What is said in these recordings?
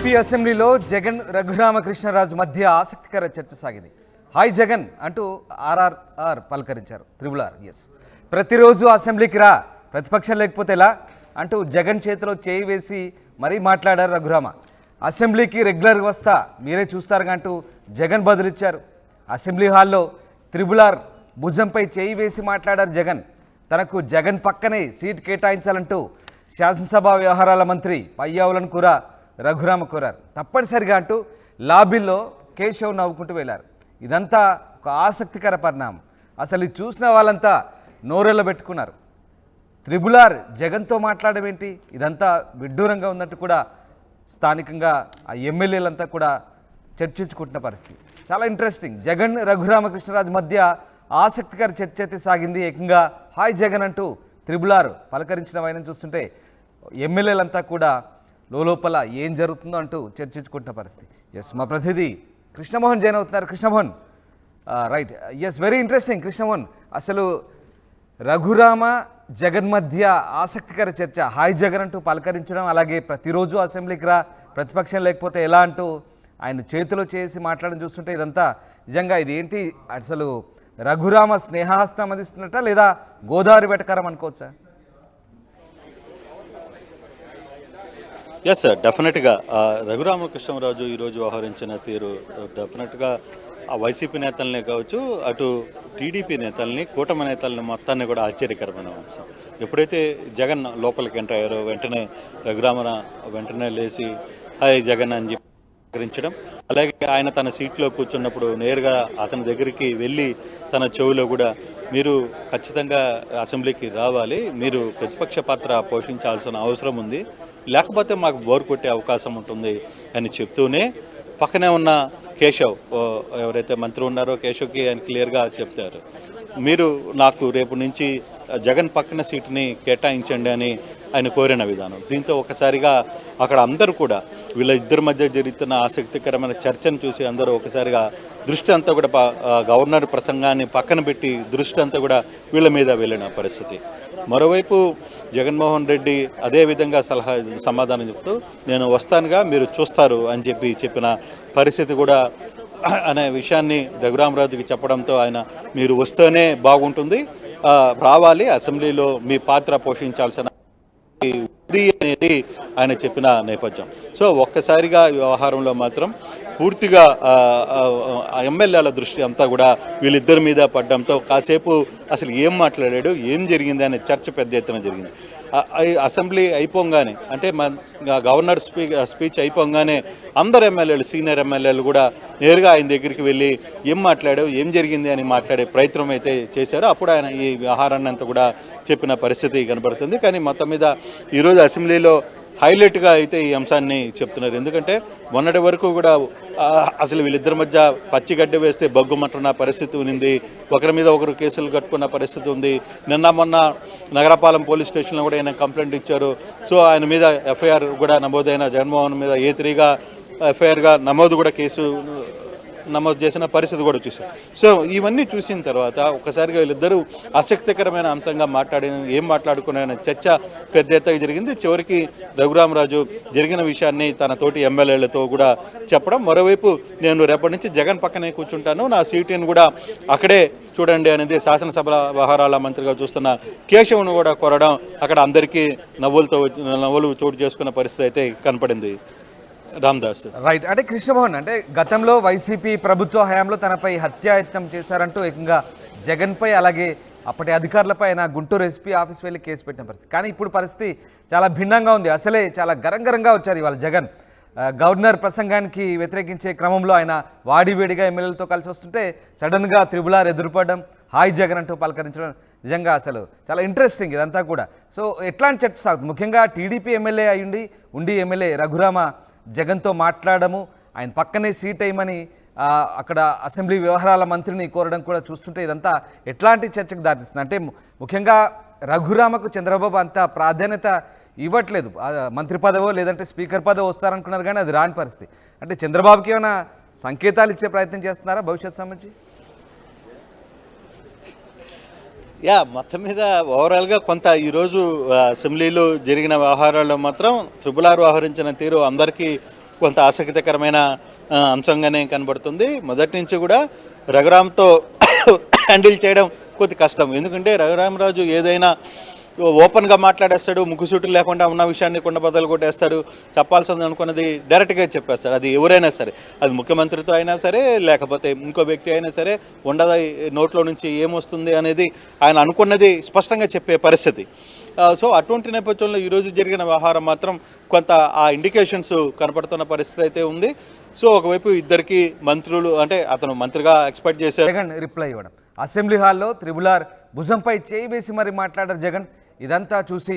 AP అసెంబ్లీలో జగన్ రఘురామకృష్ణరాజు మధ్య ఆసక్తికర చర్చ సాగింది. హాయ్ జగన్ అంటూ ఆర్ఆర్ఆర్ పలకరించారు. త్రిబుల్ ఆర్ ఎస్ ప్రతిరోజు అసెంబ్లీకి రా, ప్రతిపక్షం లేకపోతే ఎలా అంటూ జగన్ చేతిలో చేయి వేసి మరీ మాట్లాడారు రఘురామ. అసెంబ్లీకి రెగ్యులర్గా వస్తా, మీరే చూస్తారుగా అంటూ జగన్ బదులిచ్చారు. అసెంబ్లీ హాల్లో త్రిబుల్ ఆర్ భుజంపై చేయి వేసి మాట్లాడారు జగన్. తనకు జగన్ పక్కనే సీట్ కేటాయించాలంటూ శాసనసభ వ్యవహారాల మంత్రి పయ్యావులను కూడా రఘురామ కోరారు. తప్పనిసరిగా అంటూ లాబీల్లో కేశవ్ నవ్వుకుంటూ వెళ్ళారు. ఇదంతా ఒక ఆసక్తికర పరిణామం. అసలు ఇది చూసిన వాళ్ళంతా నోరెళ్ళ పెట్టుకున్నారు. త్రిబుల్ ఆర్ జగన్తో మాట్లాడడం ఏంటి, ఇదంతా విడ్డూరంగా ఉన్నట్టు కూడా స్థానికంగా ఆ ఎమ్మెల్యేలంతా కూడా చర్చించుకుంటున్న పరిస్థితి. చాలా ఇంట్రెస్టింగ్. జగన్ రఘురామకృష్ణరాజు మధ్య ఆసక్తికర చర్చ అయితే సాగింది. ఏకంగా హాయ్ జగన్ అంటూ త్రిబుల్ ఆర్ పలకరించిన వైనం చూస్తుంటే ఎమ్మెల్యేలంతా కూడా లోపల ఏం జరుగుతుందో అంటూ చర్చించుకుంటున్న పరిస్థితి. ఎస్, మా ప్రతినిధి కృష్ణమోహన్ జైన్ అవుతున్నారు. Krishnamohan, right, yes, very interesting. Krishnamohan, అసలు రఘురామ జగన్ మధ్య ఆసక్తికర చర్చ, హాయ్ జగన్ అంటూ పలకరించడం, అలాగే ప్రతిరోజు అసెంబ్లీకి రా, ప్రతిపక్షం లేకపోతే ఎలా అంటూ ఆయన చేతిలో చేసి మాట్లాడడం చూస్తుంటే ఇదంతా నిజంగా ఇది ఏంటి, అసలు రఘురామ స్నేహహస్తం అందిస్తున్నట్ట లేదా గోదావరి వెటకారం అనుకోవచ్చా? ఎస్, డెఫినెట్గా రఘురామకృష్ణరాజు ఈరోజు వ్యవహరించిన తీరు డెఫినెట్గా ఆ వైసీపీ నేతలనే కావచ్చు, అటు టీడీపీ నేతల్ని, కూటమి నేతల్ని మొత్తాన్ని కూడా ఆశ్చర్యకరమైన అంశం. ఎప్పుడైతే జగన్ లోపలికి ఎంటర్ అయ్యారో వెంటనే రఘురామన వెంటనే లేచి హాయ్ జగన్ అని చెప్పి పలకరించడం, అలాగే ఆయన తన సీట్లో కూర్చున్నప్పుడు నేరుగా అతని దగ్గరికి వెళ్ళి తన చెవిలో కూడా మీరు ఖచ్చితంగా అసెంబ్లీకి రావాలి, మీరు ప్రతిపక్ష పాత్ర పోషించాల్సిన అవసరం ఉంది, లేకపోతే మాకు బోర్ కొట్టే అవకాశం ఉంటుంది అని చెప్తూనే పక్కనే ఉన్న కేశవ్, ఎవరైతే మంత్రి ఉన్నారో కేశవ్కి ఆయన క్లియర్గా చెప్తారు, మీరు నాకు రేపు నుంచి జగన్ పక్కన సీటుని కేటాయించండి అని ఆయన కోరిన విధానం. దీంతో ఒకసారిగా అక్కడ అందరూ కూడా వీళ్ళ ఇద్దరి మధ్య జరుగుతున్న ఆసక్తికరమైన చర్చను చూసి అందరూ ఒకసారిగా దృష్టి అంతా కూడా గవర్నర్ ప్రసంగాన్ని పక్కన పెట్టి దృష్టి అంతా కూడా వీళ్ళ మీద వెళ్ళిన పరిస్థితి. మరోవైపు జగన్మోహన్ రెడ్డి అదేవిధంగా సమాధానం చెప్తూ నేను వస్తానుగా, మీరు చూస్తారు అని చెప్పిన పరిస్థితి కూడా అనే విషయాన్ని రఘురామరాజుకి చెప్పడంతో ఆయన మీరు వస్తేనే బాగుంటుంది, రావాలి, అసెంబ్లీలో మీ పాత్ర పోషించాల్సిన ఉంది అనేది ఆయన చెప్పిన నేపథ్యం. సో ఒక్కసారిగా వ్యవహారంలో మాత్రం పూర్తిగా ఎమ్మెల్యేల దృష్టి అంతా కూడా వీళ్ళిద్దరి మీద పడడంతో కాసేపు అసలు ఏం మాట్లాడాడు, ఏం జరిగింది అనే చర్చ పెద్ద ఎత్తున జరిగింది. అసెంబ్లీ అయిపోగానే అంటే గవర్నర్ స్పీచ్ అయిపోగానే అందరు ఎమ్మెల్యేలు, సీనియర్ ఎమ్మెల్యేలు కూడా నేరుగా ఆయన దగ్గరికి వెళ్ళి ఏం మాట్లాడావు, ఏం జరిగింది అని మాట్లాడే ప్రయత్నం అయితే చేశారు. అప్పుడు ఆయన ఈ వ్యవహారాన్ని అంతా కూడా చెప్పిన పరిస్థితి కనబడుతుంది. కానీ మొత్తం మీద ఈరోజు అసెంబ్లీలో హైలైట్గా అయితే ఈ అంశాన్ని చెప్తున్నారు. ఎందుకంటే మొన్నటి వరకు కూడా అసలు వీళ్ళిద్దరి మధ్య పచ్చిగడ్డ వేస్తే బగ్గుమంటున్న పరిస్థితి ఉంది, ఒకరి మీద ఒకరు కేసులు కట్టుకున్న పరిస్థితి ఉంది. మొన్న నగరపాలెం పోలీస్ స్టేషన్లో కూడా ఆయన కంప్లైంట్ ఇచ్చారు. సో ఆయన మీద ఎఫ్ఐఆర్ కూడా నమోదైన, జగన్మోహన్ మీద A3గా ఎఫ్ఐఆర్గా కేసు నమోదు చేసిన పరిస్థితి కూడా చూసాం. సో ఇవన్నీ చూసిన తర్వాత ఒక్కసారిగా వీళ్ళిద్దరూ ఆసక్తికరమైన అంశంగా ఏం మాట్లాడుకునే చర్చ పెద్ద ఎత్తుగా జరిగింది. చివరికి రఘురామరాజు జరిగిన విషయాన్ని తన తోటి ఎమ్మెల్యేలతో కూడా చెప్పడం, మరోవైపు నేను రేపటి నుంచి జగన్ పక్కనే కూర్చుంటాను, నా సీటుని కూడా అక్కడే చూడండి అనేది శాసనసభ వ్యవహారాల మంత్రిగా చూస్తున్న కేశవ్ను కూడా కోరడం, అక్కడ అందరికీ నవ్వులు చోటు చేసుకున్న పరిస్థితి అయితే కనపడింది. రామ్దాస్, రైట్. అంటే కృష్ణమోహన్, అంటే గతంలో వైసీపీ ప్రభుత్వ హయాంలో తనపై హత్యాయత్నం చేశారంటూ ఏకంగా జగన్పై అలాగే అప్పటి అధికారులపై ఆయన గుంటూరు ఎస్పీ ఆఫీస్ వెళ్ళి కేసు పెట్టిన పరిస్థితి. కానీ ఇప్పుడు పరిస్థితి చాలా భిన్నంగా ఉంది. అసలే చాలా గరంగరంగా వచ్చారు ఇవాళ జగన్. గవర్నర్ ప్రసంగానికి వ్యతిరేకించే క్రమంలో ఆయన వాడివేడిగా ఎమ్మెల్యేలతో కలిసి వస్తుంటే సడన్గా త్రిబుల్ ఆర్ ఎదురుపడడం, హాయ్ జగన్ అంటూ పలకరించడం నిజంగా అసలు చాలా ఇంట్రెస్టింగ్ ఇదంతా కూడా. సో ఎట్లాంటి చర్చ సాగుతుంది? ముఖ్యంగా టీడీపీ ఎమ్మెల్యే ఉండి ఎమ్మెల్యే రఘురామ జగన్తో మాట్లాడము, ఆయన పక్కనే సీట్ అయ్యమని అక్కడ అసెంబ్లీ వ్యవహారాల మంత్రిని కోరడం కూడా చూస్తుంటే ఇదంతా ఎట్లాంటి చర్చకు దారితీస్తుంది? అంటే ముఖ్యంగా రఘురామకు చంద్రబాబు అంత ప్రాధాన్యత ఇవ్వట్లేదు. మంత్రి పదవో లేదంటే స్పీకర్ పదవో వస్తారనుకున్నారు, కానీ అది రాని పరిస్థితి. అంటే చంద్రబాబుకి ఏమైనా సంకేతాలు ఇచ్చే ప్రయత్నం చేస్తున్నారా భవిష్యత్తు సంబంధించి? మొత్తం మీద ఓవరాల్గా కొంత ఈరోజు అసెంబ్లీలో జరిగిన వ్యవహారాల్లో మాత్రం త్రిబుల్ ఆర్ వ్యవహరించిన తీరు అందరికీ కొంత ఆసక్తికరమైన అంశంగానే కనబడుతుంది. మొదటి నుంచి కూడా రఘురామ్తో హ్యాండిల్ చేయడం కొద్ది కష్టం. ఎందుకంటే రఘురామరాజు ఏదైనా ఓపెన్గా మాట్లాడేస్తాడు, ముక్కుసూటులు లేకుండా ఉన్న విషయాన్ని కుండ బద్దలు కొట్టేస్తాడు, చెప్పాల్సింది అనుకున్నది డైరెక్ట్గా చెప్పేస్తాడు. అది ఎవరైనా సరే, అది ముఖ్యమంత్రితో అయినా సరే లేకపోతే ఇంకో వ్యక్తి అయినా సరే, ఉండదా నోట్లో నుంచి ఏమొస్తుంది అనేది ఆయన అనుకున్నది స్పష్టంగా చెప్పే పరిస్థితి. సో అటువంటి నేపథ్యంలో ఈరోజు జరిగిన వ్యవహారం మాత్రం కొంత ఆ ఇండికేషన్స్ కనపడుతున్న పరిస్థితి అయితే ఉంది. సో ఒకవైపు ఇద్దరికి మంత్రులు, అంటే అతను మంత్రిగా ఎక్స్పెక్ట్ చేశారు. జగన్ రిప్లై ఇవ్వడం, అసెంబ్లీ హాల్లో త్రిబులార్ భుజంపై చేయి వేసి మరి మాట్లాడారు జగన్. ఇదంతా చూసి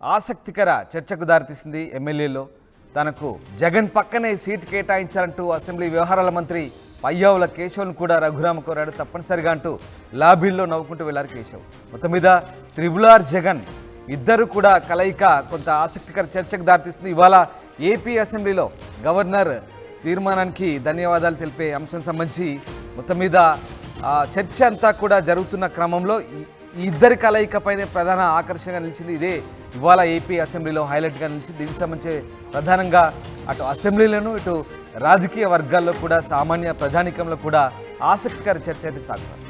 ఆసక్తికర చర్చకు దారితీసింది. ఎమ్మెల్యేలో తనకు జగన్ పక్కనే సీటు కేటాయించాలంటూ అసెంబ్లీ వ్యవహారాల మంత్రి పయ్యావుల కేశవ్ను కూడా రఘురామ కోరాడు. తప్పనిసరిగా అంటూ లాబీల్లో నవ్వుకుంటూ వెళ్ళారు కేశవ్. మొత్తం మీద త్రిబులార్ జగన్ ఇద్దరు కూడా కలయిక కొంత ఆసక్తికర చర్చకు దారితీస్తుంది. ఇవాళ ఏపీ అసెంబ్లీలో గవర్నర్ తీర్మానానికి ధన్యవాదాలు తెలిపే అంశం సంబంధించి మొత్తం మీద చర్చ అంతా కూడా జరుగుతున్న క్రమంలో ఈ ఇద్దరి కలయికపైనే ప్రధాన ఆకర్షణగా నిలిచింది. ఇదే ఇవాళ ఏపీ అసెంబ్లీలో హైలైట్గా నిలిచింది. దీనికి సంబంధించి ప్రధానంగా అటు అసెంబ్లీలోనూ ఇటు రాజకీయ వర్గాల్లో కూడా సామాన్య ప్రజానీకంలో కూడా ఆసక్తికర చర్చ అయితే సాగుతుంది.